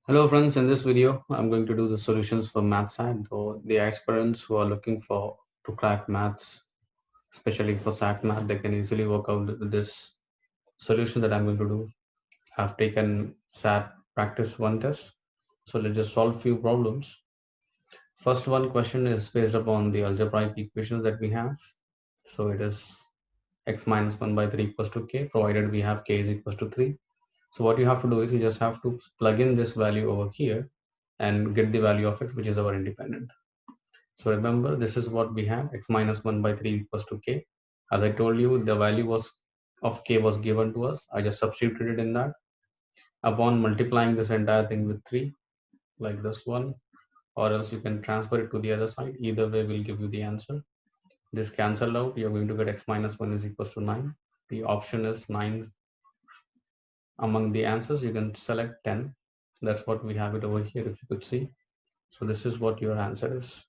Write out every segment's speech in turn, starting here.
Hello friends, in this video I'm going to do the solutions for MathSat. Though the aspirants who are looking for to crack maths, especially for SAT math, they can easily work out this solution that I'm going to do. I've taken SAT practice one test, so let's just solve few problems. First one question is based upon the algebraic equations that we have. So it is x minus 1 by 3 equals to k, provided we have k is equals to 3. So what you have to do is you just have to plug in this value over here and get the value of x, which is our independent. So remember, this is what we have, x minus 1 by 3 equals to k. As I told you, the value was of k was given to us. I just substituted it in that. Upon multiplying this entire thing with 3, like this one, or else you can transfer it to the other side. Either way will give you the answer. This cancelled out, you're going to get x minus 1 is equals to 9. The option is 9. Among the answers, you can select 10. That's what we have it over here, if you could see. So this is what your answer is.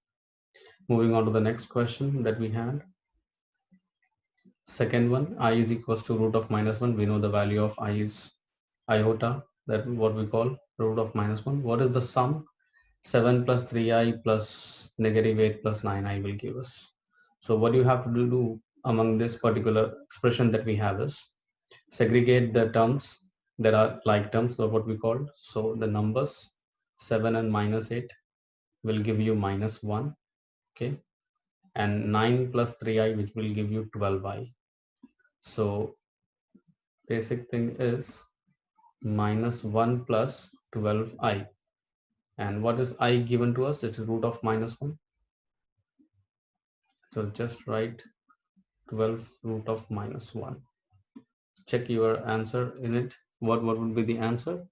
Moving on to the next question that we had. Second one, I is equals to root of minus 1. We know the value of I is iota, that what we call root of minus 1. What is the sum? 7 plus 3i plus negative 8 plus 9i will give us. So what you have to do among this particular expression that we have is segregate the terms that are like terms, or what we call. So the numbers 7 and minus 8 will give you minus 1, okay, and 9 plus 3i, which will give you 12i. So basic thing is minus 1 plus 12i. And what is I given to us? It's root of minus 1. So just write 12 root of minus 1. Check your answer in it. What would be the answer?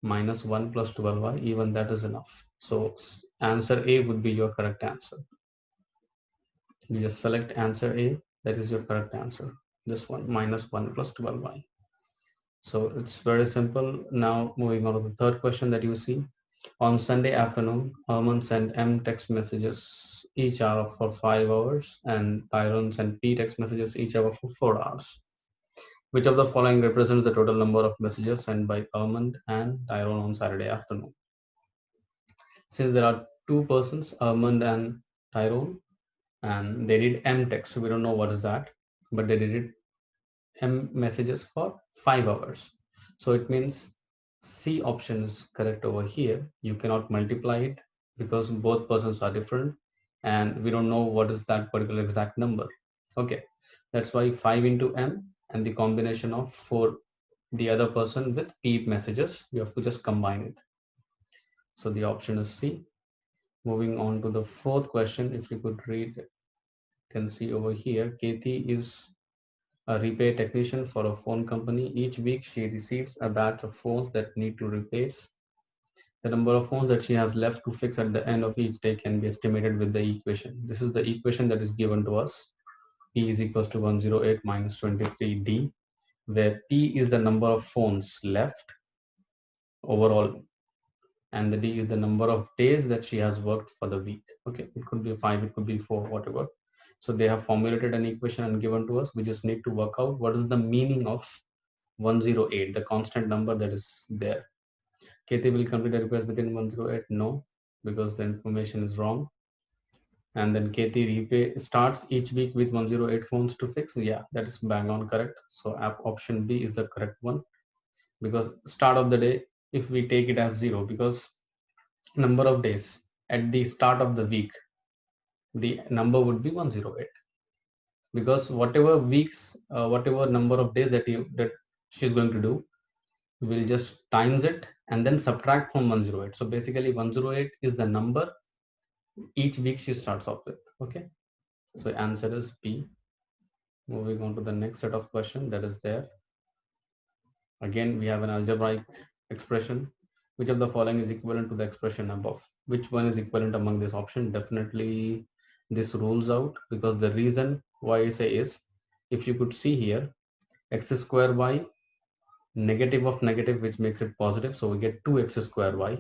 Minus 1 plus 12i. Even that is enough. So answer A would be your correct answer. You just select answer A. That is your correct answer. This one, minus 1 plus 12i. So it's very simple. Now moving on to the third question that you see. On Sunday afternoon, Herman sent M text messages each hour for 5 hours, and Tyrone sent P text messages each hour for 4 hours. Which of the following represents the total number of messages sent by Herman and Tyrone on Saturday afternoon? Since there are two persons, Herman and Tyrone, and they did M text, so we don't know what is that, but they did it M messages for 5 hours. So it means C option is correct over here. You cannot multiply it because both persons are different and we don't know what is that particular exact number. Okay, that's why 5 into M and the combination of 4 the other person with P messages, you have to just combine it. So the option is C. Moving on to the fourth question, if you could read, you can see over here, Katie is a repair technician for a phone company. Each week she receives a batch of phones that need to replace. The number of phones that she has left to fix at the end of each day can be estimated with the equation. This is the equation that is given to us. P is equals to 108 minus 23D, where P is the number of phones left overall, and the D is the number of days that she has worked for the week. Okay, it could be 5, it could be 4, whatever. So they have formulated an equation and given to us. We just need to work out what is the meaning of 108, the constant number that is there. Katie will complete the request within 108. No, because the information is wrong. And then Katie repay starts each week with 108 phones to fix. Yeah, that is bang on correct. So option B is the correct one, because start of the day, if we take it as 0, because number of days at the start of the week, the number would be 108, because whatever weeks, whatever number of days that she's going to do, we'll just times it and then subtract from 108. So basically 108 is the number each week she starts off with. Okay, so answer is B. Moving on to the next set of question that is there. Again, we have an algebraic expression. Which of the following is equivalent to the expression above? Which one is equivalent among this option? Definitely this rules out, because the reason why I say is, if you could see here, x square y, negative of negative, which makes it positive, so we get 2x square y.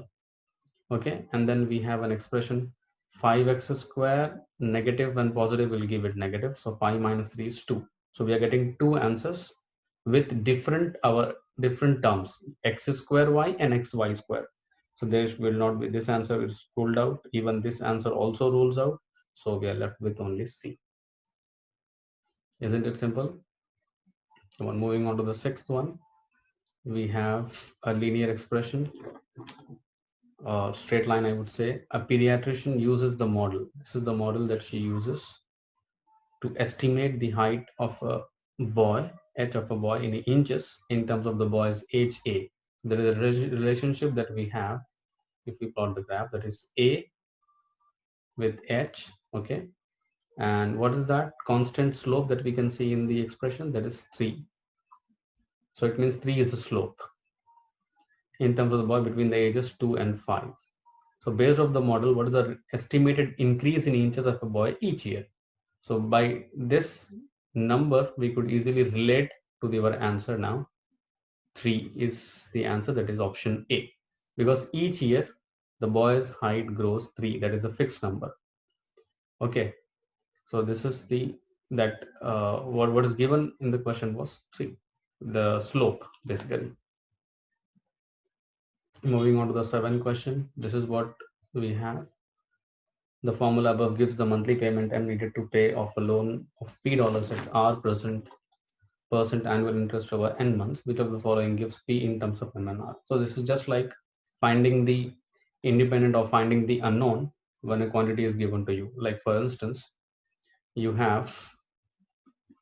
Okay, and then we have an expression 5x square, negative and positive will give it negative, so 5 minus 3 is 2. So we are getting two answers with different terms, x square y and xy square. So there will not be, this answer is ruled out. Even this answer also rules out. So we are left with only C. Isn't it simple? Moving on to the sixth one, we have a linear expression, straight line, I would say. A pediatrician uses the model. This is the model that she uses to estimate the height of a boy, h of a boy in inches in terms of the boy's age A. There is a relationship that we have if we plot the graph, that is A with h, okay? And what is that constant slope that we can see in the expression? That is 3. So it means 3 is the slope in terms of the boy between the ages 2 and 5. So based off the model, what is the estimated increase in inches of a boy each year? So by this number, we could easily relate to our answer now. 3 is the answer, that is option A. Because each year, the boy's height grows 3. That is a fixed number. Okay. So this is the, that what is given in the question was 3. The slope, basically. Moving on to the seventh question. This is what we have. The formula above gives the monthly payment M needed to pay off a loan of P dollars at R% annual interest over N months. Which of the following gives P in terms of M and R? So this is just like finding the independent or finding the unknown when a quantity is given to you. Like for instance, you have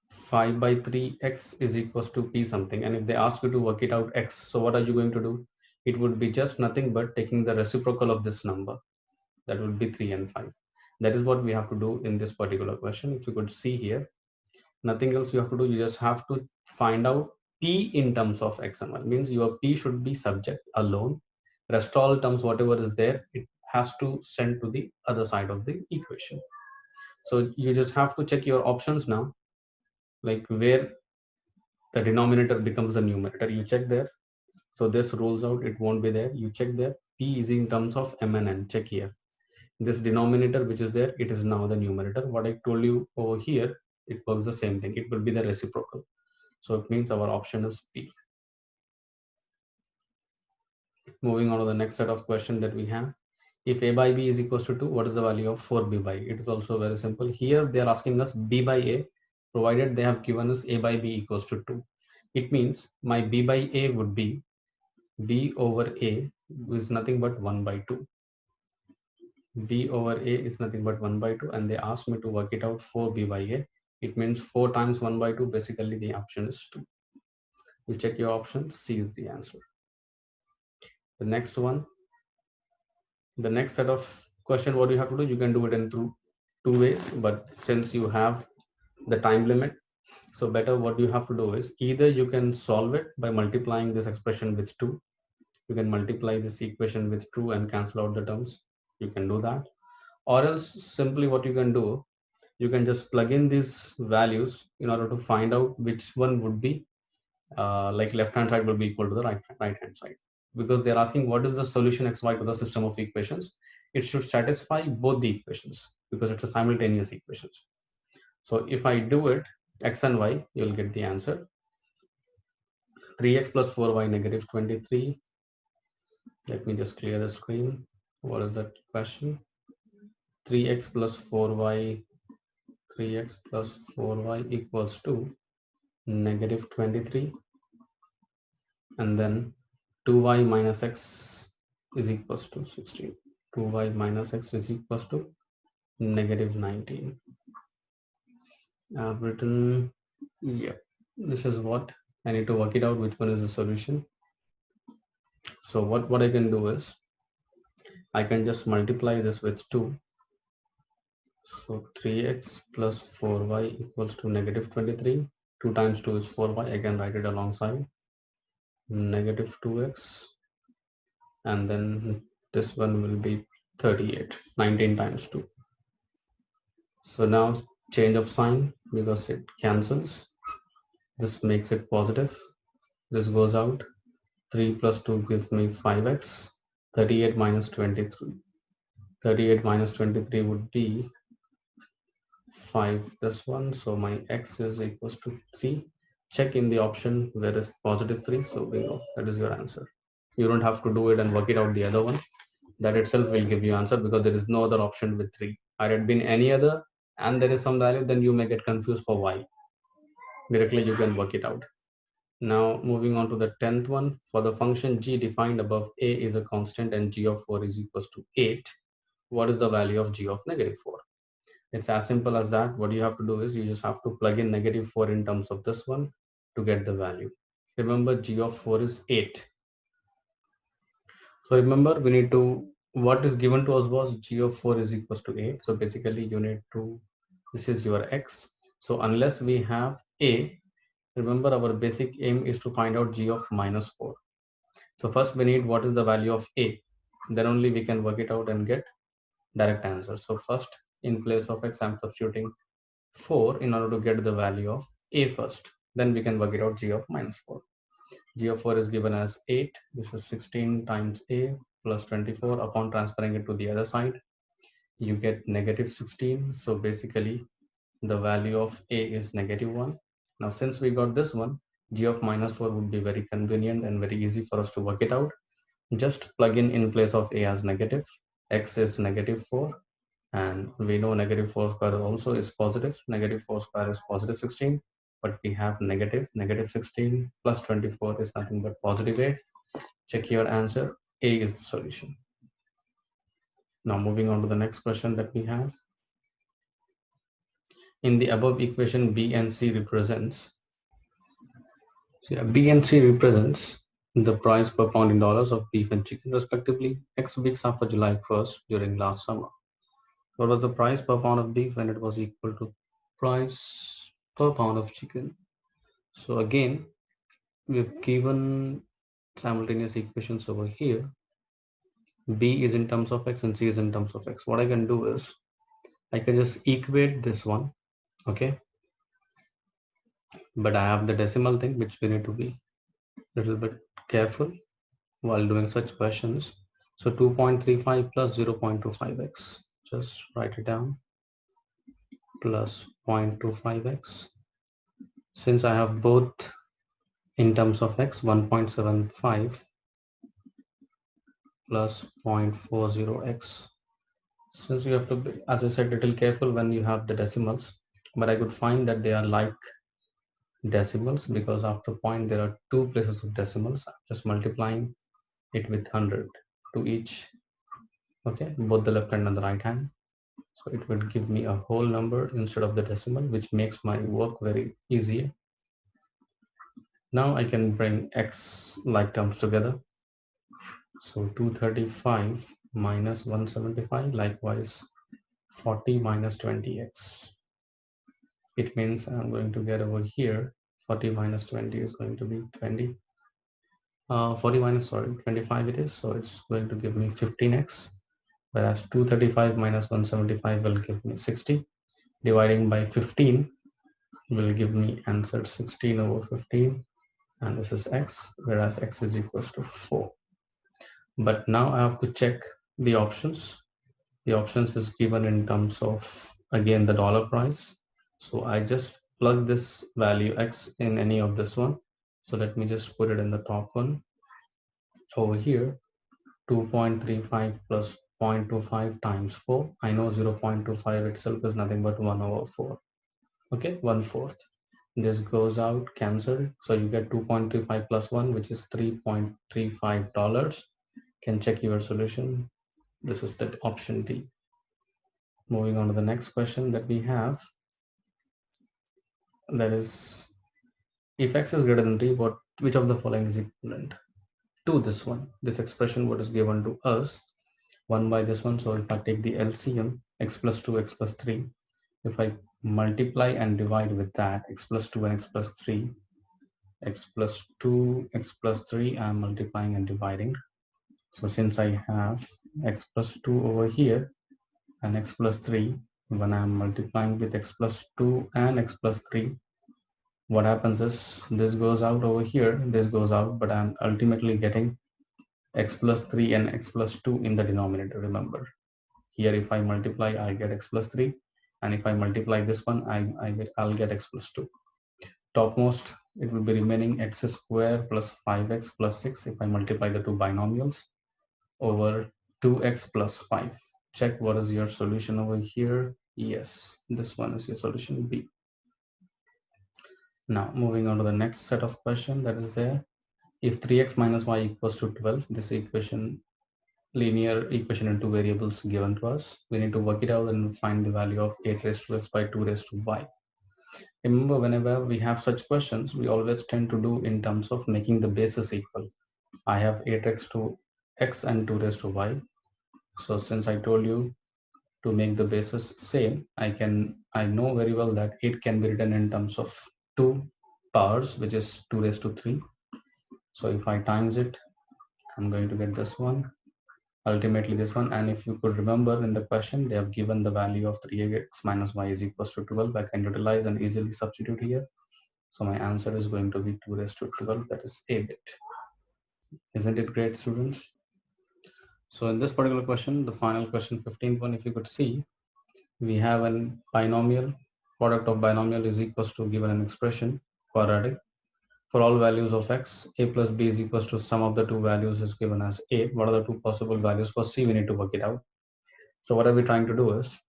5 by 3 x is equals to P something. And if they ask you to work it out x, so what are you going to do? It would be just nothing but taking the reciprocal of this number. That would be 3 and 5. That is what we have to do in this particular question. If you could see here, nothing else you have to do. You just have to find out P in terms of x and y. Means your P should be subject alone. Rest all terms, whatever is there, it has to send to the other side of the equation. So you just have to check your options now, like where the denominator becomes the numerator. You check there. So this rules out, it won't be there. You check there. P is in terms of M and N. Check here. This denominator which is there, it is now the numerator. What I told you over here, it works the same thing. It will be the reciprocal. So it means our option is P. Moving on to the next set of question that we have. If A by B is equals to 2, what is the value of 4B by A? It is also very simple. Here they are asking us B by A, provided they have given us A by B equals to 2. It means my B by A would be B over A is nothing but 1 by 2. B over A is nothing but 1 by 2, and they asked me to work it out for B by A. It means 4 times 1 by 2, basically the option is 2. You check your option, C is the answer. The next one, the next set of question, what you have to do, you can do it in two ways, but since you have the time limit, so better what you have to do is either you can solve it by multiplying this expression with 2. You can multiply this equation with 2 and cancel out the terms. You can do that. Or else simply what you can do, you can just plug in these values in order to find out which one would be like left hand side will be equal to the right hand side, because they're asking what is the solution xy to the system of equations. It should satisfy both the equations because it's a simultaneous equations. So if I do it x and y, you'll get the answer 3x plus 4y negative 23. Let me just clear the screen. What is that question? 3x plus 4y 3x plus 4y equals to negative 23, and then 2y minus x is equals to 16. 2y minus x is equals to negative 19. I've written, yeah, this is what I need to work it out, which one is the solution. So what I can do is I can just multiply this with 2. So 3x plus 4y equals to negative 23. 2 times 2 is 4y. I can write it alongside negative 2x, and then this one will be 38. 19 times 2. So now change of sign because it cancels. This makes it positive. This goes out. 3 plus 2 gives me 5x. 38 minus 23. 38 minus 23 would be 5 this one. So my x is equals to 3. Check in the option where is positive 3. So bingo, that is your answer. You don't have to do it and work it out the other one. That itself will give you answer, because there is no other option with 3. Had it been any other and there is some value, then you may get confused for why. Directly you can work it out. Now moving on to the 10th one. For the function g defined above, a is a constant and g of 4 is equals to 8. What is the value of g of negative 4? It's as simple as that. What you have to do is you just have to plug in negative 4 in terms of this one to get the value. Remember, g of 4 is 8. So remember, we need to, what is given to us was g of 4 is equals to 8. So basically you need to, this is your x. So unless we have a, remember our basic aim is to find out g of minus 4. So first we need what is the value of a, then only we can work it out and get direct answer. So first, in place of x, I'm substituting 4 in order to get the value of a first. Then we can work it out g of minus 4. G of 4 is given as 8. This is 16 times a plus 24. Upon transferring it to the other side, you get negative 16. So basically, the value of a is negative 1. Now, since we got this one, g of minus 4 would be very convenient and very easy for us to work it out. Just plug in place of a as negative. X is negative 4. And we know negative 4 square also is positive. Negative 4 square is positive 16. But we have negative 16 plus 24 is nothing but positive 8. Check your answer. A is the solution. Now moving on to the next question that we have. In the above equation, B and C represents, B and C represents the price per pound in dollars of beef and chicken respectively, X weeks after July 1st during last summer. What was the price per pound of beef when it was equal to price per pound of chicken? So again, we've given simultaneous equations over here. B is in terms of X and C is in terms of X. What I can do is I can just equate this one, okay? But I have the decimal thing, which we need to be a little bit careful while doing such questions. So 2.35 plus 0.25x, just write it down, plus 0.25x. Since I have both in terms of x, 1.75 plus 0.40x. Since you have to be, as I said, a little careful when you have the decimals, but I could find that they are like decimals because after point there are two places of decimals. I'm just multiplying it with 100 to each, okay, both the left hand and the right hand. So it would give me a whole number instead of the decimal, which makes my work very easy. Now I can bring x like terms together. So 235 minus 175, likewise 40 minus 20x. It means I'm going to get over here 40 minus 20 is going to be 20. 40 minus, sorry, 25 it is. So it's going to give me 15x, whereas 235 minus 175 will give me 60. Dividing by 15 will give me answer 16 over 15. And this is x, whereas x is equals to 4. But now I have to check the options. The options is given in terms of, again, the dollar price. So I just plug this value x in any of this one. So let me just put it in the top one. Over here, 2.35 plus 0.25 times 4. I know 0.25 itself is nothing but 1 over 4. Okay, 1/4. This goes out, cancelled. So you get 2.35 plus 1, which is $3.35. Can check your solution. This is the option D. Moving on to the next question that we have. That is, if x is greater than 3, which of the following is equivalent to this one? This expression, what is given to us, 1 by this one. So if I take the LCM, x plus 2, x plus 3, if I multiply and divide with that, x plus 2 and x plus 3, x plus 2, x plus 3, I'm multiplying and dividing. So since I have x plus 2 over here and x plus 3, when I'm multiplying with x plus 2 and x plus 3, what happens is this goes out over here, this goes out, but I'm ultimately getting x plus 3 and x plus 2 in the denominator. Remember, here if I multiply, I get x plus 3, and if I multiply this one, I'll get x plus 2. Topmost it will be remaining x square plus 5x plus 6 if I multiply the two binomials over 2x plus 5. Check what is your solution over here. Yes, this one is your solution B. Now moving on to the next set of question that is there. If 3x minus y equals to 12, this equation, linear equation in two variables given to us, we need to work it out and find the value of 8 raised to x by 2 raised to y. Remember, whenever we have such questions, we always tend to do in terms of making the bases equal. I have 8x to x and 2 raised to y. So since I told you to make the bases same, I know very well that it can be written in terms of two powers, which is 2 raised to 3. So if I times it, I'm going to get this one, ultimately this one. And if you could remember in the question, they have given the value of 3x minus y is equals to 12. I can utilize and easily substitute here. So my answer is going to be 2 raised to 12, that is a bit. Isn't it great, students? So in this particular question, the final question, 15th one, if you could see, we have a binomial, product of binomial is equals to given an expression, quadratic. For all values of x, a plus b is equals to sum of the two values is given as 8. What are the two possible values for c? We need to work it out. So what are we trying to do is,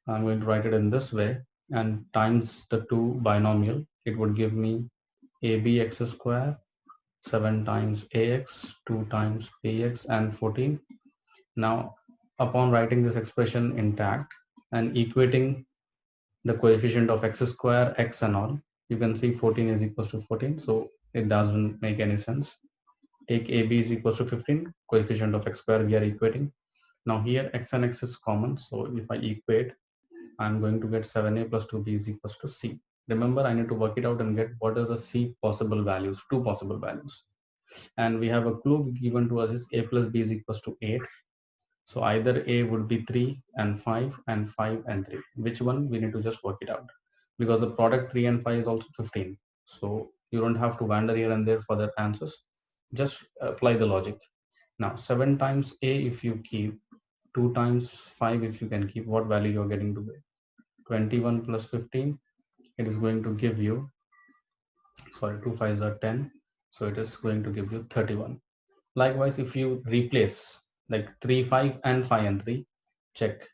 I'm going to write it in this way and times the two binomial. It would give me abx square 7 times ax, 2 times bx, and 14. Now, upon writing this expression intact and equating the coefficient of x square, x and all, you can see 14 is equals to 14. So it doesn't make any sense. Take ab is equals to 15, coefficient of x square we are equating. Now here x and x is common. So if I equate, I'm going to get 7a plus 2b is equals to c. Remember, I need to work it out and get what is the c possible values, two possible values. And we have a clue given to us is a plus b is equals to 8. So either a would be 3 and 5 and 5 and 3. Which one? We need to just work it out, because the product 3 and 5 is also 15. So you don't have to wander here and there for the answers. Just apply the logic. Now 7 times a if you keep, 2 times 5 if you can keep, what value you're getting to be? 21 plus 15, it is going to give you, sorry, 2 5s are 10. So it is going to give you 31. Likewise, if you replace like 3 5 and 5 and 3, check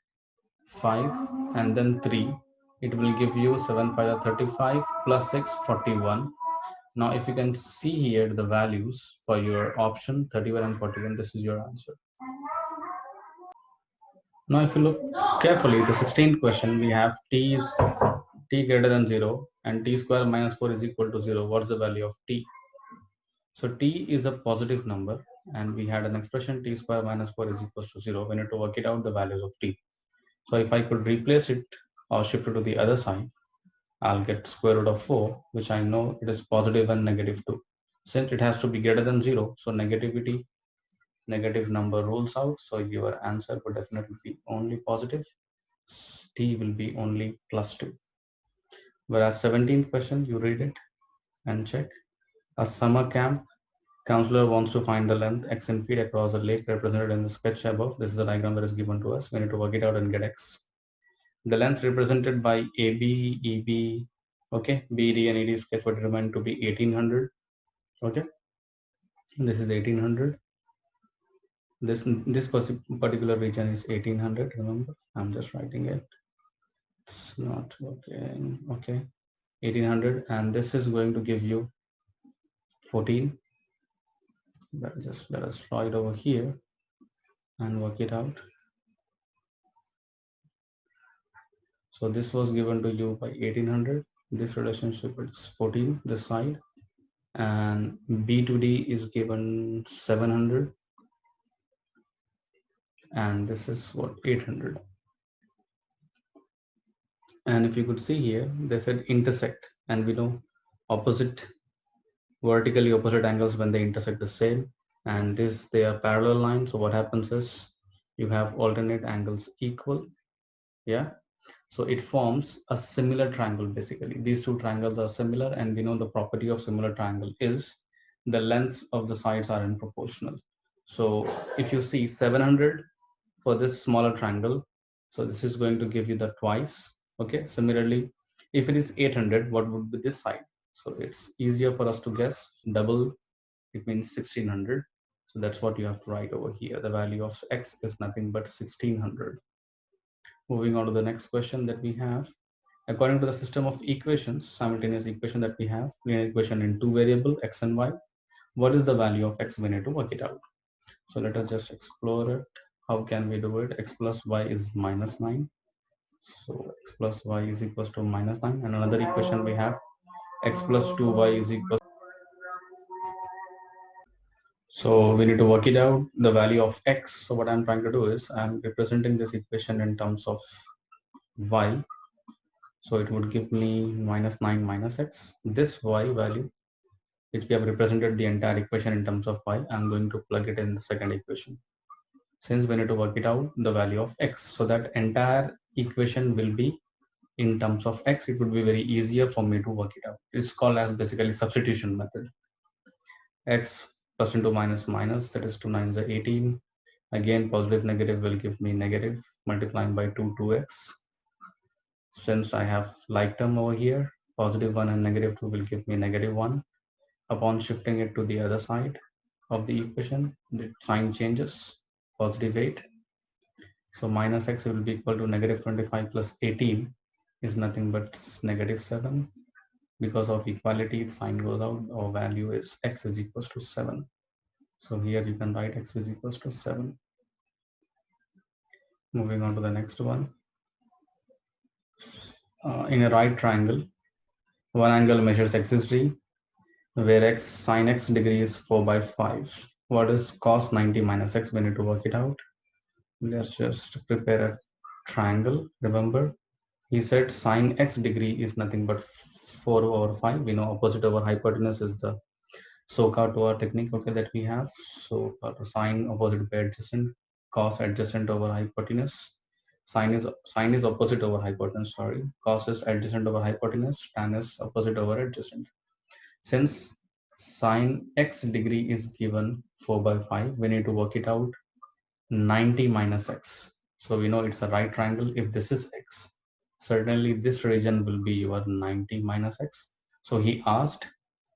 5 and then 3, it will give you 7 5 are 35 plus 6 41. Now if you can see here the values for your option 31 and 41, this is your answer. Now if you look carefully, the 16th question, we have t is t greater than 0 and t square minus 4 is equal to 0. What's the value of t? So t is a positive number and we had an expression t square minus 4 is equals to 0. We need to work it out the values of t. So if I could replace it or shift it to the other side, I'll get square root of 4, which I know it is positive and negative 2. Since it has to be greater than 0, so negative number rules out. So your answer would definitely be only positive. T will be only plus 2. Whereas 17th question, you read it and check. A summer camp counselor wants to find the length x in feet across a lake represented in the sketch above. This is the diagram that is given to us. We need to work it out and get x. The length represented by AB, EB, okay, BD and ED sketch would remain to be 1800. Okay, this is 1800. This particular region is 1800. Remember, I'm just writing it. It's not working. Okay, 1800, and this is going to give you 14. Let us draw it over here and work it out. So this was given to you by 1800. This relationship is 14 this side, and B to D is given 700, and this is what 800. And if you could see here, they said intersect, and we know opposite, vertically opposite angles when they intersect the same, and this they are parallel lines. So what happens is you have alternate angles equal, yeah. So it forms a similar triangle. Basically, these two triangles are similar, and we know the property of similar triangle is the lengths of the sides are in proportional. So if you see 700 for this smaller triangle, so this is going to give you the twice. Okay, similarly, if it is 800, what would be this side? So it's easier for us to guess. Double, it means 1600. So that's what you have to write over here. The value of x is nothing but 1600. Moving on to the next question that we have. According to the system of equations, simultaneous equation that we have, linear equation in two variable x and y, what is the value of x? We need to work it out. So let us just explore it. How can we do it? X plus y is minus 9. So x plus y is equals to minus 9. And another equation we have x plus 2y is equal. So we need to work it out, the value of x. So what I'm trying to do is I'm representing this equation in terms of y. So it would give me minus 9 minus x. This y value, which we have represented the entire equation in terms of y, I'm going to plug it in the second equation. Since we need to work it out, the value of x. So that entire equation will be in terms of x. It would be very easier for me to work it out. It's called as basically substitution method. X plus into minus minus, that is 2 9s are 18. Again, positive negative will give me negative, multiplying by 2 2x. Since I have like term over here, positive 1 and negative 2 will give me negative 1. Upon shifting it to the other side of the equation, the sign changes, positive 8. So minus x will be equal to negative 25 plus 18 is nothing but negative 7. Because of equality, the sign goes out. Our value is x is equals to 7. So here you can write x is equals to 7. Moving on to the next one. In a right triangle, one angle measures x is d, where x sine x degree is 4 by 5. What is cos 90 minus x? We need to work it out. Let's just prepare a triangle. Remember, he said sine x degree is nothing but 4 over 5. We know opposite over hypotenuse is the SOHCAHTOA technique, okay, that we have. So sine opposite by adjacent, cos adjacent over hypotenuse. Sine is opposite over hypotenuse, sorry. Cos is adjacent over hypotenuse, tan is opposite over adjacent. Since sine x degree is given 4 by 5, we need to work it out 90 minus x. So we know it's a right triangle. If this is x, certainly this region will be your 90 minus x. So he asked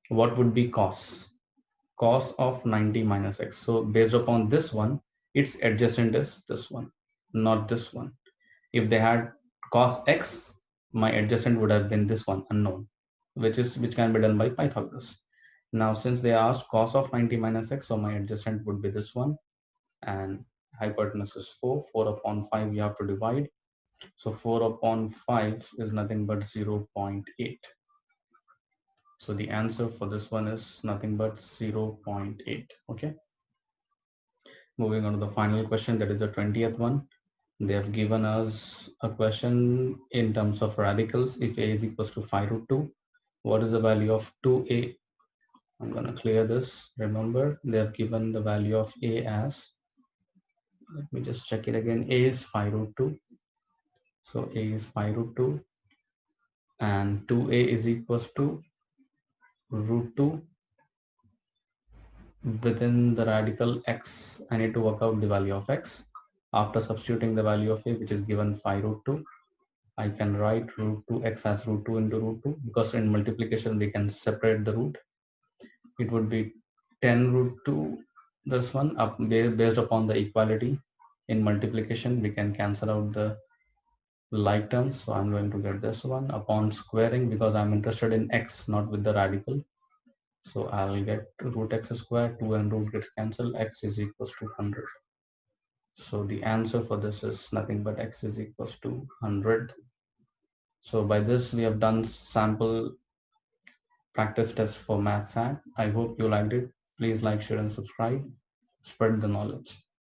what would be cos of 90 minus x. So based upon this one, its adjacent is this one, not this one. If they had cos x, my adjacent would have been this one, unknown, which can be done by Pythagoras. Now since they asked cos of 90 minus x, so my adjacent would be this one, and hypotenuse is 4. 4 upon 5 you have to divide. So 4 upon 5 is nothing but 0.8. So the answer for this one is nothing but 0.8. Okay. Moving on to the final question, that is the 20th one. They have given us a question in terms of radicals. If a is equals to 5 root 2, what is the value of 2a? I'm going to clear this. Remember, they have given the value of a as, let me just check it again. A is 5 root 2. So a is 5 root 2 and 2a is equals to root 2 within the radical x. I need to work out the value of x. After substituting the value of a, which is given 5 root 2, I can write root 2x as root 2 into root 2, because in multiplication we can separate the root. It would be 10 root 2, this one, up based upon the equality. In multiplication we can cancel out the like terms, so I'm going to get this one upon squaring, because I'm interested in x, not with the radical. So I'll get root x squared, 2 and root gets cancelled, x is equals to 100. So the answer for this is nothing but x is equals to 100. So by this we have done sample practice test for MathSat. I hope you liked it. Please like, share and subscribe. Spread the knowledge.